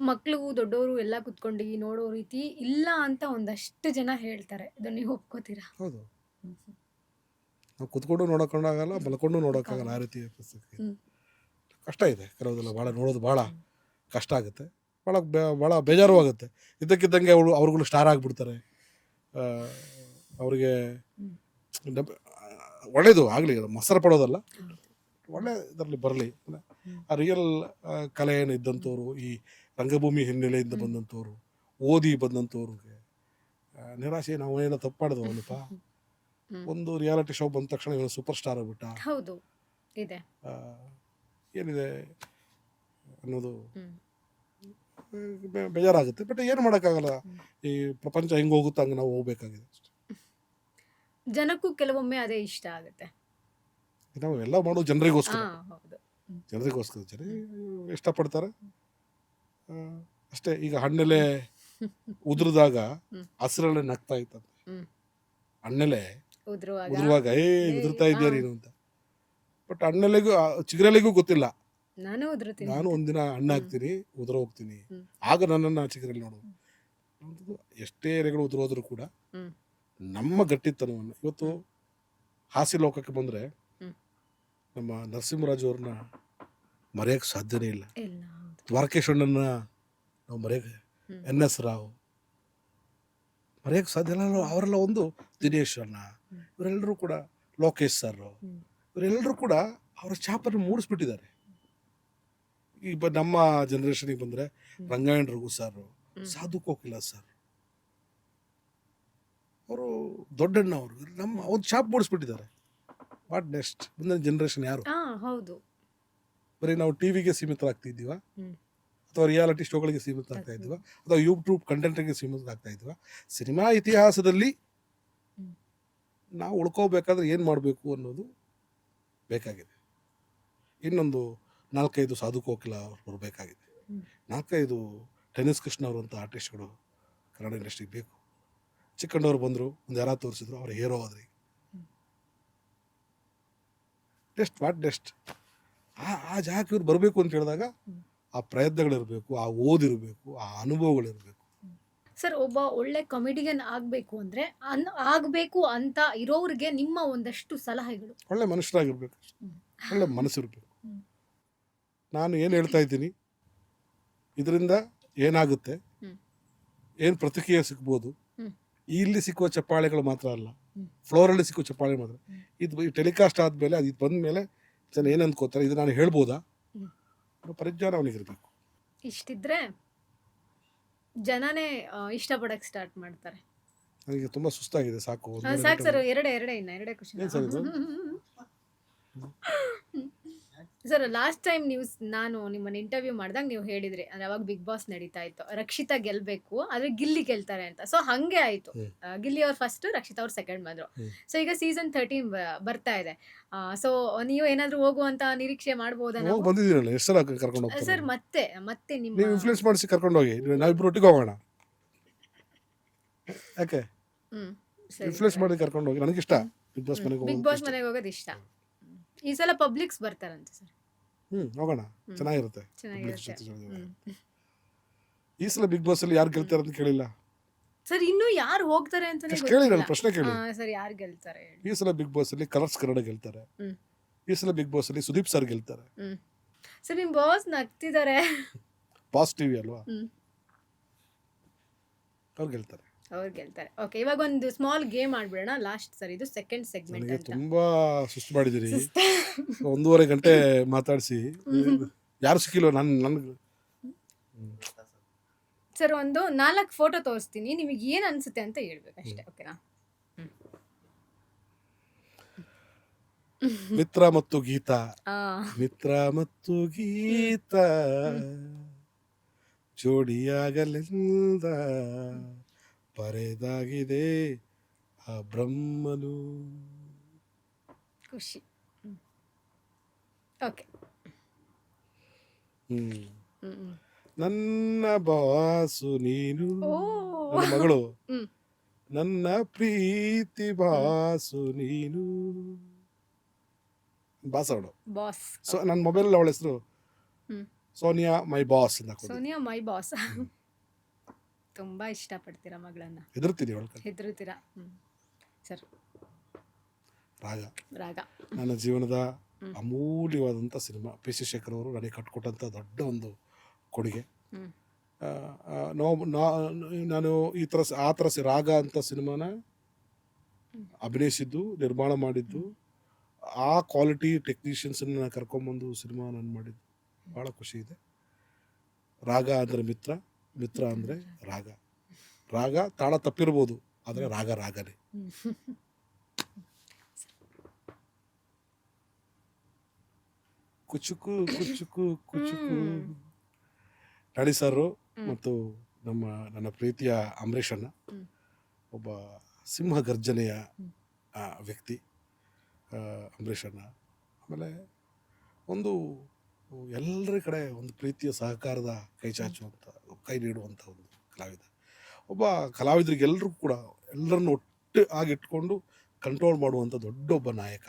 ಮಕ್ಳು, ದೊಡ್ಡವರು ಎಲ್ಲ ಕುತ್ಕೊಂಡು ನೋಡೋ ರೀತಿ ಇಲ್ಲ ಅಂತ ಒಂದಷ್ಟು ಜನ ಹೇಳ್ತಾರೆ. ಅದನ್ನ ನೀವು ಒಪ್ಕೋತೀರಾ? ಹೌದು, ನಾವು ಕುತ್ಕೊಂಡು ನೋಡೋಕ್ಕಾಗಲ್ಲ, ಮಲ್ಕೊಂಡು ನೋಡೋಕ್ಕಾಗಲ್ಲ, ಆ ರೀತಿ ಪರಿಸ್ಥಿತಿ. ಹ್ಮ್. ಕಷ್ಟ ಇದೆ ಕೆಲವುದೆಲ್ಲ, ಭಾಳ ನೋಡೋದು ಭಾಳ ಕಷ್ಟ ಆಗುತ್ತೆ, ಭಾಳ ಬೇಜಾರು ಆಗುತ್ತೆ. ಇದ್ದಕ್ಕಿದ್ದಂಗೆ ಅವ್ರುಗಳು ಸ್ಟಾರ್ ಆಗಿಬಿಡ್ತಾರೆ. ಅವರಿಗೆ ಒಳ್ಳೇದು ಆಗಲಿ, ಮತ್ಸರ ಪಡೋದಲ್ಲ, ಒಳ್ಳೆ ಇದರಲ್ಲಿ ಬರಲಿ. ಆ ರಿಯಲ್ ಕಲೆ ಏನು ಇದ್ದಂಥವ್ರು, ಈ ರಂಗಭೂಮಿ ಹಿನ್ನೆಲೆಯಿಂದ ಬಂದಂಥವ್ರು, ಓದಿ ಬಂದಂಥವ್ರಿಗೆ ನಿರಾಶೆ, ನಾವು ಏನೋ ತಪ್ಪು ಮಾಡಿದ್ವು ಅವನಪ್ಪ, ಒಂದು ರಿಯಾಲಿಟಿ ಶೋ ಬಂದ ತಕ್ಷಣ ಇವನು ಸೂಪರ್ ಸ್ಟಾರ್ ಆಗ್ಬಿಟ್ಟ, ಹೌದು ಇದೆ, ಏನಿದೆ ಅನ್ನೋದು ಬೇಜಾರಾಗುತ್ತೆ. ಬಟ್ ಏನು ಮಾಡೋಕ್ಕಾಗಲ್ಲ, ಈ ಪ್ರಪಂಚ ಹೆಂಗೆ ಹೋಗುತ್ತೋ ಹಂಗೆ ನಾವು ಹೋಗ್ಬೇಕಾಗಿದೆ. ಜನಕ್ಕೂ ಕೆಲವೊಮ್ಮೆ ಅದೇ ಇಷ್ಟ ಆಗುತ್ತೆ. ನಾವು ಎಲ್ಲ ಮಾಡೋದು ಜನರಿಗೋಸ್ಕರ, ಹೌದು. ಜನರಿಗೋಸ್ಕರ, ಜನ ಇಷ್ಟಪಡ್ತಾರೆ ಅಷ್ಟೇ. ಈಗ ಹಣ್ಣೆಲೆ ಉದುರಿದಾಗ ಹಸಿರಲ್ಲೇ ನಗ್ತಾ ಇತ್ತಂತೆ, ಹಣ್ಣೆಲೆ ಉದುರುವಾಗ ಉದುರ್ತಾ ಇದೆಯಾ ನೀನು ಅಂತ. ಬಟ್ ಹಣ್ಣೆಲೆಗೂ ಚಿಗುರೆಲೆಗೂ ಗೊತ್ತಿಲ್ಲ, ನಾನು ಒಂದಿನ ಹಣ್ಣು ಹಾಕ್ತೀನಿ, ಉದುರ ಹೋಗ್ತೀನಿ, ಆಗ ನನ್ನನ್ನು ಚಿಗುರೆಲೆ ನೋಡೋದು. ಎಷ್ಟೇ ಎಲೆಗಳು ಉದುರೋದ್ರೂ ಕೂಡ ನಮ್ಮ ಗಟ್ಟಿತನವನ್ನು, ಇವತ್ತು ಹಾಸ್ಯ ಲೋಕಕ್ಕೆ ಬಂದರೆ ನಮ್ಮ ನರಸಿಂಹರಾಜು ಅವ್ರನ್ನ ಮರೆಯೋಕ್ಕೆ ಸಾಧ್ಯನೇ ಇಲ್ಲ. ದ್ವಾರಕೇಶಣ್ಣನ ನಾವು ಮರೆಯೋಕ್ಕೆ, NS ರಾವ್ ಮರೆಯೋಕ್ಕೆ ಸಾಧ್ಯ ಇಲ್ಲ. ಅವರೆಲ್ಲ ಒಂದು ದಿನೇಶ್ ಅಣ್ಣ, ಇವರೆಲ್ಲರೂ ಕೂಡ, ಲೋಕೇಶ್ ಸರ್, ಇವರೆಲ್ಲರೂ ಕೂಡ ಅವರ ಛಾಪನ್ನು ಮೂಡಿಸ್ಬಿಟ್ಟಿದ್ದಾರೆ. ಈಗ ನಮ್ಮ ಜನ್ರೇಷನಿಗೆ ಬಂದರೆ ರಂಗಾಯಣ ರಘು ಸರ್, ಸಾಧು ಕೋಕಿಲ ಸರ್, ಅವರು ದೊಡ್ಡಣ್ಣ, ಅವರು ನಮ್ಮ ಒಂದು ಛಾಪ್ ಮೂಡಿಸ್ಬಿಟ್ಟಿದ್ದಾರೆ. What next? ಮುಂದಿನ ಜನ್ರೇಷನ್ ಯಾರು? ಹೌದು. ಬರೀ ನಾವು ಟಿವಿಗೆ ಸೀಮಿತರಾಗ್ತಿದ್ದೀವ, ಅಥವಾ ರಿಯಾಲಿಟಿ ಶೋಗಳಿಗೆ ಸೀಮಿತ ಆಗ್ತಾ ಇದ್ದೀವ, ಅಥವಾ ಯೂಟ್ಯೂಬ್ ಕಂಟೆಂಟ್ಗೆ ಸೀಮಿತ ಆಗ್ತಾ ಇದ್ದೀವ? ಸಿನಿಮಾ ಇತಿಹಾಸದಲ್ಲಿ ನಾವು ಉಳ್ಕೋಬೇಕಾದ್ರೆ ಏನು ಮಾಡಬೇಕು ಅನ್ನೋದು ಬೇಕಾಗಿದೆ. ಇನ್ನೊಂದು 4-5 ಸಾಧು ಕೋಕಿಲ ಅವ್ರು ಬರಬೇಕಾಗಿದೆ, 4-5 ಟೆನ್ನಿಸ್ ಕೃಷ್ಣ ಅವರಂಥ ಆರ್ಟಿಸ್ಟ್ಗಳು ಕನ್ನಡ ಇಂಡಸ್ಟ್ರಿಗೆ ಬೇಕು. ಚಿಕ್ಕಣ್ಣವ್ರು ಬಂದರು, ಒಂದು ಯಾರು ತೋರಿಸಿದ್ರು, ಅವ್ರು ಹೀರೋ ಆದ್ರಿ. Next what next? ಆ ಜಾಗಕ್ಕೆ ಇವ್ರು ಬರಬೇಕು ಅಂತ ಹೇಳಿದಾಗ ಆ ಪ್ರಯತ್ನಗಳಿರಬೇಕು, ಆ ಓದಿರಬೇಕು, ಆ ಅನುಭವಗಳಿರಬೇಕು. ಸರ್, ಒಬ್ಬ ಒಳ್ಳೆ ಕಾಮಿಡಿಯನ್ ಆಗಬೇಕು ಅಂದರೆ ಆಗಬೇಕು ಅಂತ ಇರೋರಿಗೆ ನಿಮ್ಮ ಒಂದಷ್ಟು ಸಲಹೆಗಳು? ಒಳ್ಳೆ ಮನುಷ್ಯರಾಗಿರ್ಬೇಕು, ಒಳ್ಳೆ ಮನಸ್ಸಿರಬೇಕು. ನಾನು ಏನು ಹೇಳ್ತಾ ಇದ್ದೀನಿ, ಇದರಿಂದ ಏನಾಗುತ್ತೆ, ಏನು ಪ್ರತಿಕ್ರಿಯೆ ಸಿಗ್ಬೋದು, ಇಲ್ಲಿ ಸಿಕ್ಕುವ ಚಪ್ಪಾಳೆಗಳು ಮಾತ್ರ ಅಲ್ಲ, ಫ್ಲೋರಲ್ಲಿ ಸಿಕ್ಕುವ ಚಪ್ಪಾಳೆ ಮಾತ್ರ. ಇದು ಟೆಲಿಕಾಸ್ಟ್ ಆದಮೇಲೆ, ಅದು ಬಂದ ಮೇಲೆ ಜನ ಏನು ಅಂದ್ಕೋತಾರೆ, ಇದು ನಾನು ಹೇಳ್ಬೋದಾ ಅನ್ನೋ ಪರಿಜ್ಞಾನ ಅವನಿಗಿರಬೇಕು. ಇಷ್ಟಿದ್ರೆ ಜನನೇ ಇಷ್ಟಪಡಕ್ಕೆ ಸ್ಟಾರ್ಟ್ ಮಾಡ್ತಾರೆ. ನನಗೆ ತುಂಬ ಸುಸ್ತಾಗಿದೆ, ಸಾಕು ಸರ್. ಎರಡೇ ಖುಷಿ. ಏನು ಸರ್ ಇದು? ಸರ್, ಲಾಸ್ಟ್ ಟೈಮ್ ನಾನು ನಿಮ್ಮನ್ನ ಇಂಟರ್ವ್ಯೂ ಮಾಡಿದಾಗ ನೀವು ಹೇಳಿದ್ರಿ, ಅಂದ್ರೆ ಅವಾಗ ಬಿಗ್ ಬಾಸ್ ನಡೀತಾ ಇತ್ತು, ರಕ್ಷಿತಾ ಗೆಲ್ಬೇಕು ಆದ್ರೆ ಗಿಲ್ಲಿ ಗೆಲ್ತಾರೆ ಅಂತ. ಸೊ ಹಂಗೆ ಆಯ್ತು, ಗಿಲ್ಲಿ ಅವ್ರು ಫಸ್ಟ್, ರಕ್ಷಿತಾ ಅವ್ರು ಸೆಕೆಂಡ್ ಬಂದ್ರು. ಸೊ ಈಗ ಸೀಸನ್ 13 ಬರ್ತಾ ಇದೆ. ಸೊ ನೀವು ಏನಾದ್ರು ಹೋಗುವಂತ ನಿರೀಕ್ಷೆ ಮಾಡ್ಬೋದಾ? ಬಂದಿದ್ದೀರಲ್ಲ, ಎಷ್ಟು ಸಲ ಕರ್ಕೊಂಡು ಹೋಗ್ತಾರೆ ಸರ್? ಮತ್ತೆ ನಿಮ್ಮ ನೀವು ಇನ್ಫ್ಲೂಯೆನ್ಸ್ ಮಾಡಿಸಿ ಕರ್ಕೊಂಡು ಹೋಗಿ, ನಾವಿಬ್ರು ಒಟ್ಟಿಗೆ ಹೋಗೋಣ. ಯಾಕೆ ಇನ್ಫ್ಲೂಯೆನ್ಸ್ ಮಾಡಿ ಕರ್ಕೊಂಡು ಹೋಗಿ, ನನಗಿಷ್ಟ ಬಿಗ್ ಬಾಸ್ ಮನೆಗೆ ಹೋಗೋದು ಇಷ್ಟ. ಈ ಸಲ ಪಬ್ಲಿಕ್ಸ್ ಬರ್ತಾರಂತೆ ಸರ್. ಹೋಗೋಣ, ಚೆನ್ನಾಗಿರುತ್ತೆ. ಈ ಸಲ ಬಿಗ್ ಬಾಸ್ ಅಲ್ಲಿ ಯಾರು ಗೆಲ್ತಾರೆ ಅಂತ ಕೇಳಿಲ್ಲ ಸರ್. ಇನ್ನು ಯಾರು ಹೋಗ್ತಾರೆ ಅಂತಾನೆ ಕೇಳಿ, ನಾನು ಪ್ರಶ್ನೆ ಕೇಳಿ. ಸರ್, ಯಾರು ಗೆಲ್ತಾರೆ? ಈ ಸಲ ಬಿಗ್ ಬಾಸ್ ಅಲ್ಲಿ ಕಲರ್ಸ್ ಕನ್ನಡ ಗೆಲ್ತಾರೆ, ಈ ಸಲ ಬಿಗ್ ಬಾಸ್ ಅಲ್ಲಿ ಸುದೀಪ್ ಸರ್ ಗೆಲ್ತಾರೆ. ಸರ್, ನಿಮ್ ಬಾಸ್ ನಗ್ತಿದ್ದಾರೆ. ಬಾಸ್ ಟಿವಿ ಅಲ್ವಾ, ಅವ್ರು ಗೆಲ್ತಾರೆ. ಓಕೆ, ಇವಾಗ ಒಂದು ಸ್ಮಾಲ್ ಗೇಮ್ ಆಡ್ಬಿಡೋಣ. ಲಾಸ್ಟ್ ಸರ್, ಇದು ಸೆಕೆಂಡ್ ಸೆಗ್ಮೆಂಟ್. ನನಗೆ ತುಂಬಾ ಸುಸ್ತು ಮಾಡಿದಿರಿ, 1.5 ಗಂಟೆ ಮಾತಾಡಿಸಿ, ಯಾರು ಸಿಕ್ಕಿಲ್ವ ನನ್ಗೆ. ಸರ್, ಒಂದು 4 ಫೋಟೋ ತೋರಿಸ್ತೀನಿ, ನಿಮಗೆ ಏನ್ ಅನ್ಸುತ್ತೆ ಅಂತ ಹೇಳ್ಬೇಕು ಅಷ್ಟೇ, ಓಕೆನಾ? ಮಿತ್ರ ಮತ್ತು ಗೀತಾ, ಮಿತ್ರ ಮತ್ತು ಗೀತಾ ಜೋಡಿಯಾಗಲೆಂದ ಬರೆದಾಗಿದೆ ಆ ಬ್ರಹ್ಮನು. ಖುಷಿ. ಓಕೆ. ನನ್ನ ಬಾಸು ನೀನು, ನನ್ನ ಮಗಳು, ನನ್ನ ಪ್ರೀತಿ ಬಾಸು ನೀನು. ಬಾಸ್ ಅವಳು. ಬಾಸ್. ಸೊ ನನ್ನ ಮೊಬೈಲ್ ಅವಳ ಹೆಸರು ಸೋನಿಯಾ ಮೈ ಬಾಸ್ ಅಂತ ಹಾಕೋದು. ಸೋನಿಯಾ ಮೈ ಬಾಸ್. ತುಂಬಾ ಇಷ್ಟಪಡ್ತೀರಾ ಮಗಳನ್ನ? ಹೆದರ್ತೀನಿ ಒಳಗೆ. ಹೆದರುತ್ತೀರಾ? ಸರ್, ರಾಗ ರಾಗ ನನ್ನ ಜೀವನದ ಅಮೂಲ್ಯವಾದಂಥ ಸಿನಿಮಾ. ಪಿ ಸಿ ಶೇಖರ್ ಅವರು ನನಗೆ ಕಟ್ಕೊಟ್ಟಂಥ ದೊಡ್ಡ ಒಂದು ಕೊಡುಗೆ. ನಾನು ಈ ಥರ ಆ ಥರ ರಾಗ ಅಂತ ಸಿನಿಮಾನ ಅಭಿನಯಿಸಿದ್ದು, ನಿರ್ಮಾಣ ಮಾಡಿದ್ದು, ಆ ಕ್ವಾಲಿಟಿ ಟೆಕ್ನಿಷಿಯನ್ಸನ್ನು ಕರ್ಕೊಂಬಂದು ಸಿನಿಮಾ ನಾನು ಮಾಡಿದ್ದು ಭಾಳ ಖುಷಿ ಇದೆ. ರಾಗ ಅಂದರೆ ಮಿತ್ರ, ಮಿತ್ರ ಅಂದರೆ ರಾಗ. ರಾಗ ತಾಳ ತಪ್ಪಿರ್ಬೋದು, ಆದರೆ ರಾಗ ರಾಗನೇ. ಕುಚುಕು ಕುಚುಕು ಕುಚುಕು. ರಾಣಿ ಸಾರು ಮತ್ತು ನನ್ನ ಪ್ರೀತಿಯ ಅಂಬರೀಷಣ್ಣ ಒಬ್ಬ ಸಿಂಹ ಗರ್ಜನೆಯ ವ್ಯಕ್ತಿ ಅಂಬರೀಷಣ್ಣ. ಆಮೇಲೆ ಒಂದು ಎಲ್ಲರ ಕಡೆ ಒಂದು ಪ್ರೀತಿಯ ಸಹಕಾರದ ಕೈ ಚಾಚುವಂಥ, ಕೈ ನೀಡುವಂಥ ಒಂದು ಕಲಾವಿದ. ಒಬ್ಬ ಕಲಾವಿದರಿಗೆ ಎಲ್ಲರೂ ಕೂಡ ಎಲ್ಲರನ್ನು ಒಟ್ಟು ಆಗಿಟ್ಕೊಂಡು ಕಂಟ್ರೋಲ್ ಮಾಡುವಂಥ ದೊಡ್ಡ ಒಬ್ಬ ನಾಯಕ.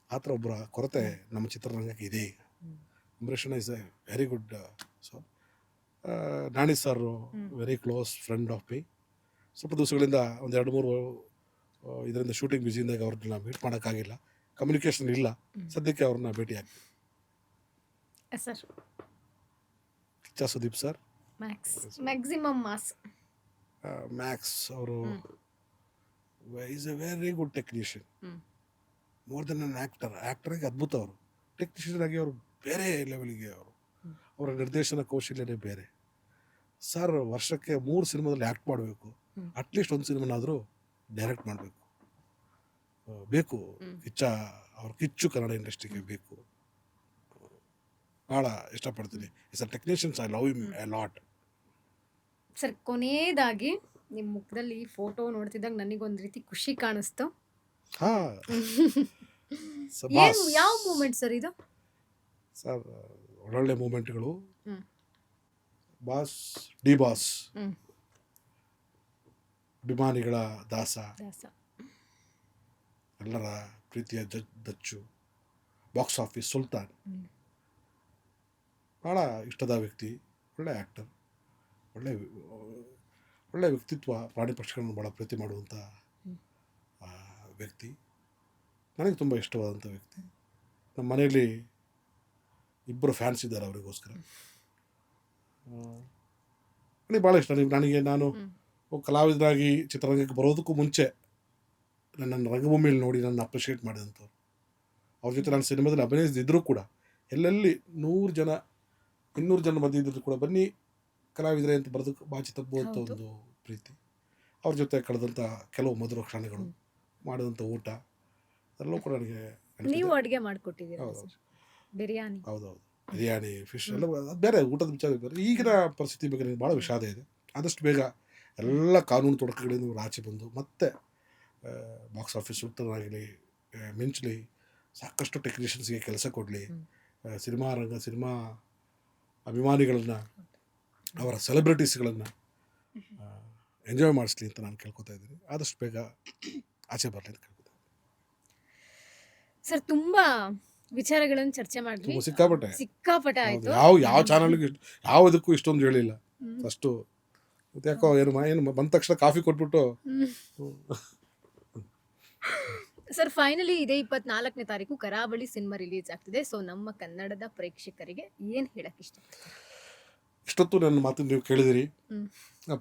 ಆ ಥರ ಒಬ್ಬರ ಕೊರತೆ ನಮ್ಮ ಚಿತ್ರರಂಗಕ್ಕೆ ಇದೆ ಈಗ. ಅಂಬರೀಷಣ್ಣ is a very good. So Naani sir very close friend of me. ಸ್ವಲ್ಪ ದಿವಸಗಳಿಂದ ಒಂದು 2-3 ಇದರಿಂದ ಶೂಟಿಂಗ್ ಬ್ಯುಸಿಯಿಂದಾಗ ಅವ್ರನ್ನ ಮೀಟ್ ಮಾಡೋಕ್ಕಾಗಿಲ್ಲ, ಕಮ್ಯುನಿಕೇಷನ್ ಇಲ್ಲ. ಸದ್ಯಕ್ಕೆ ಅವ್ರನ್ನ ಭೇಟಿ ಆಗ್ತೀವಿ. Sir, Kichcha Sudeep sir, maximum mass max ಅವರು is a very good technician. More than an ಆ್ಯಕ್ಟರಾಗಿ ಅದ್ಭುತ. ಅವರು ಟೆಕ್ನಿಷಿಯನ್ ಆಗಿ ಅವರು ಬೇರೆ ಲೆವೆಲ್ಗೆ, ಅವರ ನಿರ್ದೇಶನ ಕೌಶಲ್ಯನೇ ಬೇರೆ. ಸರ್ ವರ್ಷಕ್ಕೆ 3 ಸಿನಿಮಾದಲ್ಲಿ ಆ್ಯಕ್ಟ್ ಮಾಡಬೇಕು, ಅಟ್ಲೀಸ್ಟ್ ಒಂದು ಸಿನಿಮಾನಾದರೂ ಡೈರೆಕ್ಟ್ ಮಾಡಬೇಕು. ಬೇಕು ಅವ್ರ ಕಿಚ್ಚು ಕನ್ನಡ ಇಂಡಸ್ಟ್ರಿಗೆ ಬೇಕು. ಭಾಳ ಇಷ್ಟಪಡ್ತೀನಿ. Is a technicians, I love him A lot. Sir, ಕೊನೆಯದಾಗಿ ನಿಮ್ಮ ಮುಖದಲ್ಲಿ ಫೋಟೋ ನೋಡ್ತಿದ್ದಾಗ ನನಗೊಂದು ರೀತಿ ಖುಷಿ ಕಾಣಿಸ್ತು. ಯಾವ ಮೂಮೆಂಟ್ ಸರ್ ಇದು? ಸರ್, ಒಳ್ಳೊಳ್ಳೆ ಮೂಮೆಂಟ್ಗಳು. ಬಾಸ್, ಡಿ ಬಾಸ್, ಅಭಿಮಾನಿಗಳ ದಾಸ, ಎಲ್ಲರ ಪ್ರೀತಿಯ ದಚ್ಚು, ಬಾಕ್ಸ್ ಆಫೀಸ್ ಸುಲ್ತಾನ್, ಭಾಳ ಇಷ್ಟದ ವ್ಯಕ್ತಿ, ಒಳ್ಳೆ ಆ್ಯಕ್ಟರ್, ಒಳ್ಳೆ ವ್ಯಕ್ತಿತ್ವ, ಪ್ರಾಣಿ ಪಕ್ಷಿಗಳನ್ನು ಭಾಳ ಪ್ರೀತಿ ಮಾಡುವಂಥ ವ್ಯಕ್ತಿ, ನನಗೆ ತುಂಬ ಇಷ್ಟವಾದಂಥ ವ್ಯಕ್ತಿ. ನಮ್ಮ ಮನೆಯಲ್ಲಿ 2 ಫ್ಯಾನ್ಸ್ ಇದ್ದಾರೆ ಅವರಿಗೋಸ್ಕರ. ನನಗೆ ಭಾಳ ಇಷ್ಟ. ನಾನು ಕಲಾವಿದರಾಗಿ ಚಿತ್ರರಂಗಕ್ಕೆ ಬರೋದಕ್ಕೂ ಮುಂಚೆ ನನ್ನನ್ನು ರಂಗಭೂಮಿಯಲ್ಲಿ ನೋಡಿ ನನ್ನ ಅಪ್ರಿಷಿಯೇಟ್ ಮಾಡಿದಂಥವ್ರು. ಅವ್ರ ಜೊತೆ ನಾನು ಸಿನಿಮಾದಲ್ಲಿ ಅಭಿನಯಿಸಿದ್ರು ಕೂಡ ಎಲ್ಲೆಲ್ಲಿ 100 ಜನ 200 ಜನ ಬಂದಿದ್ರು ಕೂಡ ಬನ್ನಿ ಕಲಾವಿದರೆ ಅಂತ ಬರೋದಕ್ಕೆ ಬಾಚಿ ತಪ್ಪುವಂಥ ಒಂದು ಪ್ರೀತಿ. ಅವ್ರ ಜೊತೆ ಕಳೆದಂಥ ಕೆಲವು ಮಧುರ ಕ್ಷಣಗಳು, ಮಾಡಿದಂಥ ಊಟ ಎಲ್ಲವೂ ಕೂಡ ನನಗೆ. ನೀವು ಅಡುಗೆ ಮಾಡಿಕೊಟ್ಟಿದ್ದೀರಾ? ಬಿರಿಯಾನಿ. ಹೌದೌದು, ಬಿರಿಯಾನಿ, ಫಿಶ್ ಎಲ್ಲ ಬೇರೆ ಊಟದ ವಿಚಾರ ಬೇರೆ. ಈಗಿನ ಪರಿಸ್ಥಿತಿ ಬಗ್ಗೆ ನನಗೆ ಭಾಳ ವಿಷಾದ ಇದೆ. ಆದಷ್ಟು ಬೇಗ ಎಲ್ಲ ಕಾನೂನು ತೊಡಕುಗಳಿಂದ ಇವರು ಆಚೆ ಬಂದು ಮತ್ತೆ ಬಾಕ್ಸ್ ಆಫೀಸ್ ಉತ್ತರನಾಗಲಿ ಮಿಂಚಲಿ, ಸಾಕಷ್ಟು ಟೆಕ್ನಿಷಿಯನ್ಸ್ಗೆ ಕೆಲಸ ಕೊಡಲಿ, ಸಿನಿಮಾ ಅಭಿಮಾನಿಗಳನ್ನು, ಅವರ ಸೆಲೆಬ್ರಿಟೀಸ್ಗಳನ್ನು ಎಂಜಾಯ್ ಮಾಡಿಸ್ಲಿ ಅಂತ ನಾನು ಕೇಳ್ಕೊತಾ ಇದ್ದೀನಿ. ಆದಷ್ಟು ಬೇಗ ಆಚೆ ಬರಲಿ ಅಂತ ಕೇಳ್ಕೊತಾ ಇದ್ದೀನಿ. ಸರ್, ತುಂಬ ವಿಚಾರಗಳನ್ನು ಚರ್ಚೆ ಮಾಡಿದ್ವಿ. ಸಿಕ್ಕಾಪಟ್ಟೆ ಆಯಿತು. ಯಾವ ಚಾನಲ್ಗೆ ಯಾವುದಕ್ಕೂ ಇಷ್ಟೊಂದು ಹೇಳಿಲ್ಲ. ಅಷ್ಟು ಯಾಕೋ ಏನು ಬಂದ ತಕ್ಷಣ ಕಾಫಿ ಕೊಟ್ಬಿಟ್ಟು. ಸರ್, ಫೈನಲಿ ಇದೇ 24ನೇ ತಾರೀಕು ಕರಾವಳಿ ಸಿನಿಮಾ ರಿಲೀಸ್ ಆಗ್ತಿದೆ. ಸೊ ನಮ್ಮ ಕನ್ನಡದ ಪ್ರೇಕ್ಷಕರಿಗೆ ಏನು ಹೇಳಕ್ಕೆ ಇಷ್ಟೊತ್ತು ನನ್ನ ಮಾತನ್ನು ನೀವು ಕೇಳಿದಿರಿ.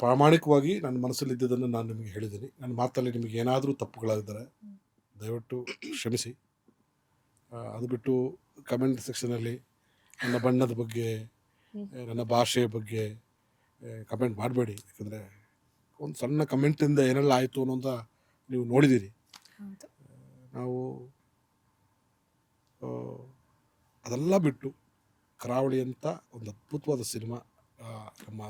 ಪ್ರಾಮಾಣಿಕವಾಗಿ ನನ್ನ ಮನಸ್ಸಲ್ಲಿದ್ದದನ್ನು ನಾನು ನಿಮಗೆ ಹೇಳಿದ್ದೀನಿ. ನನ್ನ ಮಾತಲ್ಲಿ ನಿಮಗೆ ಏನಾದರೂ ತಪ್ಪುಗಳಾಗಿದ್ದರೆ ದಯವಿಟ್ಟು ಕ್ಷಮಿಸಿ. ಅದು ಬಿಟ್ಟು ಕಮೆಂಟ್ ಸೆಕ್ಷನಲ್ಲಿ ನನ್ನ ಬಣ್ಣದ ಬಗ್ಗೆ, ನನ್ನ ಭಾಷೆಯ ಬಗ್ಗೆ ಕಮೆಂಟ್ ಮಾಡಬೇಡಿ. ಯಾಕಂದರೆ ಒಂದು ಸಣ್ಣ ಕಮೆಂಟಿಂದ ಏನೆಲ್ಲ ಆಯಿತು ಅನ್ನೋಂಥ ನೀವು ನೋಡಿದ್ದೀರಿ. ನಾವು ಅದೆಲ್ಲ ಬಿಟ್ಟು ಕರಾವಳಿ ಅಂತ ಒಂದು ಅದ್ಭುತವಾದ ಸಿನಿಮಾ, ನಮ್ಮ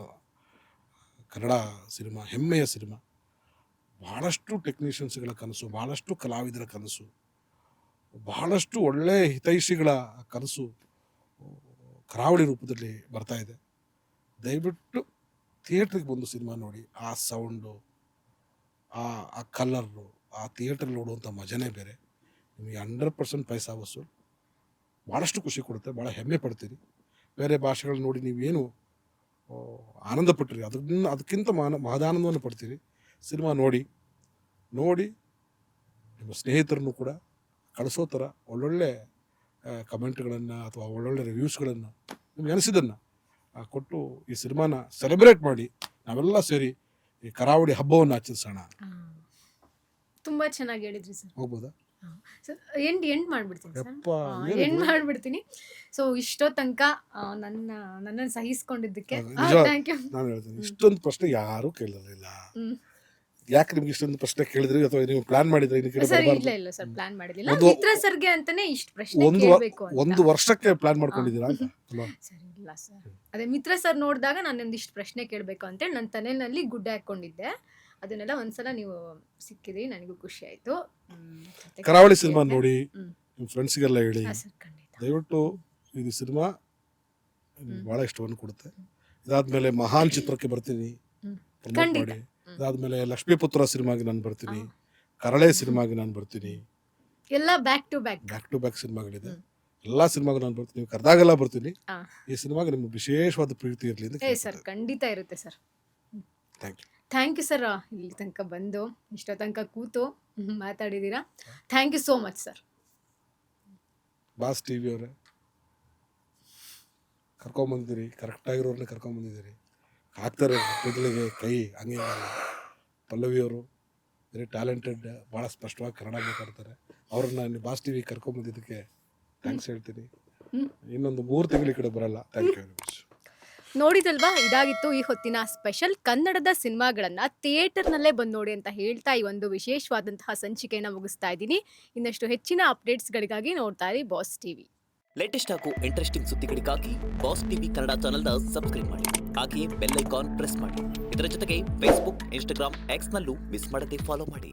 ಕನ್ನಡ ಸಿನಿಮಾ, ಹೆಮ್ಮೆಯ ಸಿನಿಮಾ, ಭಾಳಷ್ಟು ಟೆಕ್ನಿಷಿಯನ್ಸ್ಗಳ ಕನಸು, ಭಾಳಷ್ಟು ಕಲಾವಿದರ ಕನಸು, ಬಹಳಷ್ಟು ಒಳ್ಳೆಯ ಹಿತೈಷಿಗಳ ಕನಸು ಕರಾವಳಿ ರೂಪದಲ್ಲಿ ಬರ್ತಾ ಇದೆ. ದಯವಿಟ್ಟು ಥಿಯೇಟ್ರಿಗೆ ಬಂದು ಸಿನಿಮಾ ನೋಡಿ. ಆ ಸೌಂಡು, ಆ ಕಲರು, ಆ ಥಿಯೇಟ್ರಲ್ಲಿ ನೋಡುವಂಥ ಮಜನೇ ಬೇರೆ. ನಿಮಗೆ 100% ಪೈಸಾ ವಸೂಲು. ಭಾಳಷ್ಟು ಖುಷಿ ಕೊಡುತ್ತೆ, ಭಾಳ ಹೆಮ್ಮೆ ಪಡ್ತೀರಿ. ಬೇರೆ ಭಾಷೆಗಳನ್ನ ನೋಡಿ ನೀವೇನು ಆನಂದ ಪಟ್ಟಿರಿ, ಅದಕ್ಕಿಂತ ಮಹದಾನಂದವನ್ನು ಪಡ್ತೀರಿ. ಸಿನಿಮಾ ನೋಡಿ ನಿಮ್ಮ ಸ್ನೇಹಿತರನ್ನು ಕೂಡ ಕಳಿಸೋ ಥರ ಒಳ್ಳೊಳ್ಳೆ ಕಮೆಂಟ್ಗಳನ್ನು ಅಥವಾ ಒಳ್ಳೊಳ್ಳೆ ರಿವ್ಯೂಸ್ಗಳನ್ನು ನಿಮ್ಗೆ ಅನಿಸಿದ್ದನ್ನು ಕೊಟ್ಟು ಈ ಸಿನಿಮಾನ ಸೆಲೆಬ್ರೇಟ್ ಮಾಡಿ ನಾವೆಲ್ಲ ಸೇರಿ ಈ ಕರಾವಳಿ ಹಬ್ಬವನ್ನು ಆಚರಿಸೋಣ. ತುಂಬಾ ಚೆನ್ನಾಗಿ ಹೇಳಿದ್ರಿ ಸರ್. ಹೋಗ್ಬೋದಾ? ಎಂಡ್ ಮಾಡ್ಬಿಡ್ತೀನಿ ಸರ್. ಯಪ್ಪ, ಎಂಡ್ ಮಾಡ್ಬಿಡ್ತೀನಿ. ಸೊ ಇಷ್ಟೋ ತನಕ ನನ್ನನ್ನು ಸಹಿಸ್ಕೊಂಡಿದ್ದಕ್ಕೆ ಥ್ಯಾಂಕ್ ಯು. ನಾನು ಹೇಳ್ತೀನಿ, ಇಷ್ಟೊಂದು ಪ್ರಶ್ನೆ ಯಾರೂ ಕೇಳಿರಲಿಲ್ಲ. ಯಾಕೆ ನಿಮ್ಗೆ ಇಷ್ಟೊಂದು ಪ್ರಶ್ನೆ ಕೇಳಿದ್ರಿ ಅಥವಾ ನೀವು ಪ್ಲಾನ್ ಮಾಡಿದ್ರೆ ಸರ್? ಇಲ್ಲ ಸರ್, ಪ್ಲಾನ್ ಮಾಡಿದಿಲ್ಲ. ಮಿತ್ರ ಸರ್ಗೆ ಅಂತಾನೆ ಇಷ್ಟು ಪ್ರಶ್ನೆ ಕೇಳಬೇಕು ಅಂತ. ಒಂದು ವರ್ಷಕ್ಕೆ ಪ್ಲಾನ್ ಮಾಡ್ಕೊಂಡಿದ್ದೀರಾ ಅಂತ ಅಲ್ವಾ? ಸರ್ ಇಲ್ಲ ಸರ್, ಅದೇ ಮಿತ್ರ ಸರ್ ನೋಡಿದಾಗ ನಾನು ಒಂದಿಷ್ಟು ಪ್ರಶ್ನೆ ಕೇಳಬೇಕು ಅಂತೇಳಿ ನನ್ನ ತಲೆನಲ್ಲಿ ಗುಡ್ಡೆ ಹಾಕೊಂಡಿದ್ದೆ. ಅದನ್ನೆಲ್ಲ ಒಂದ್ಸಲ ನೀವು ಸಿಕ್ಕಿದ್ರಿ, ನನಗೂ ಖುಷಿ ಆಯ್ತು. ಕರಾವಳಿ ಸಿನಿಮಾ ನೋಡಿ ನಿಮ್ಮ ಫ್ರೆಂಡ್ಸ್ಗೆಲ್ಲ ಹೇಳಿ. ದಯವಿಟ್ಟು ಇದು ಸಿನಿಮಾ ಬಹಳ ಇಷ್ಟವನ್ನು ಕೊಡುತ್ತೆ. ಇದಾದ್ಮೇಲೆ ಮಹಾನ್ ಚಿತ್ರಕ್ಕೆ ಬರ್ತೀನಿ, ಪ್ರಮೋಟ್ ಮಾಡಿ. ಇದಾದ್ಮೇಲೆ ಲಕ್ಷ್ಮೀಪುತ್ರ ಸಿನಿಮಾಗೆ ನಾನು ಬರ್ತೀನಿ, ಕರಳೆ ಸಿನಿಮಾಗೆ ನಾನು ಬರ್ತೀನಿ. ಎಲ್ಲ ಬ್ಯಾಕ್ ಟು ಬ್ಯಾಕ್ ಸಿನಿಮಾಗಳಿದೆ. ಎಲ್ಲಾ ಸಿನಿಮಾಗೂ ನಾನು ಬರ್ತೀನಿ, ನೀವು ಕರೆದಾಗೆಲ್ಲ ಬರ್ತೀನಿ. ಈ ಸಿನಿಮಾಗೆ ನಿಮ್ಗೆ ವಿಶೇಷವಾದ ಪ್ರೀತಿ ಇರಲಿ ಅಂತ ಸರ್. ಖಂಡಿತ ಇರುತ್ತೆ ಸರ್. Thank you sir. ಇಲ್ಲಿ ತನಕ ಬಂದು ಇಷ್ಟೋ ತನಕ ಕೂತು ಮಾತಾಡಿದ್ದೀರಾ. Thank you so much sir. Boss TV ಅವರೇ, ಕರ್ಕೊಂಬಂದಿದ್ದೀರಿ, ಕರೆಕ್ಟಾಗಿರೋರನ್ನೇ ಕರ್ಕೊಂಬಂದಿದ್ದೀರಿ. ಹಾಕ್ತಾರೆ ಮೆದುಳಿಗೆ ಕೈ, ಹಂಗೆ ಪಲ್ಲವಿಯವರು ವೆರಿ ಟ್ಯಾಲೆಂಟೆಡ್, ಭಾಳ ಸ್ಪಷ್ಟವಾಗಿ ಕನ್ನಡ ಮಾತಾಡ್ತಾರೆ. ಅವ್ರನ್ನ ಬಾಸ್ ಟಿವಿ ಕರ್ಕೊಂಬಂದಿದ್ದಕ್ಕೆ ಥ್ಯಾಂಕ್ಸ್ ಹೇಳ್ತೀನಿ. ಇನ್ನೊಂದು 3 ತಿಂಗಳ ಕಡೆ ಬರಲ್ಲ. Thank you very much. ನೋಡಿದಲ್ವಾ, ಇದಾಗಿತ್ತು ಈ ಹೊತ್ತಿನ ಸ್ಪೆಷಲ್. ಕನ್ನಡದ ಸಿನಿಮಾಗಳನ್ನು ಥಿಯೇಟರ್ನಲ್ಲೇ ಬಂದು ನೋಡಿ ಅಂತ ಹೇಳ್ತಾ ಈ ಒಂದು ವಿಶೇಷವಾದಂತಹ ಸಂಚಿಕೆಯನ್ನು ಮುಗಿಸ್ತಾ ಇದ್ದೀನಿ. ಇನ್ನಷ್ಟು ಹೆಚ್ಚಿನ ಅಪ್ಡೇಟ್ಸ್ಗಳಿಗಾಗಿ ನೋಡ್ತಾ ಇರಿ ಬಾಸ್ ಟಿವಿ. ಲೇಟೆಸ್ಟ್ ಹಾಗೂ ಇಂಟ್ರೆಸ್ಟಿಂಗ್ ಸುದ್ದಿಗಳಿಗಾಗಿ ಬಾಸ್ ಟಿವಿ ಕನ್ನಡ ಚಾನೆಲ್ನ ಸಬ್ಸ್ಕ್ರೈಬ್ ಮಾಡಿ. ಹಾಗೆಯೇ ಬೆಲ್ ಐಕಾನ್ ಪ್ರೆಸ್ ಮಾಡಿ. ಇದರ ಜೊತೆಗೆ ಫೇಸ್ಬುಕ್, ಇನ್ಸ್ಟಾಗ್ರಾಮ್, ಎಕ್ಸ್ನಲ್ಲೂ ಮಿಸ್ ಮಾಡದೆ ಫಾಲೋ ಮಾಡಿ.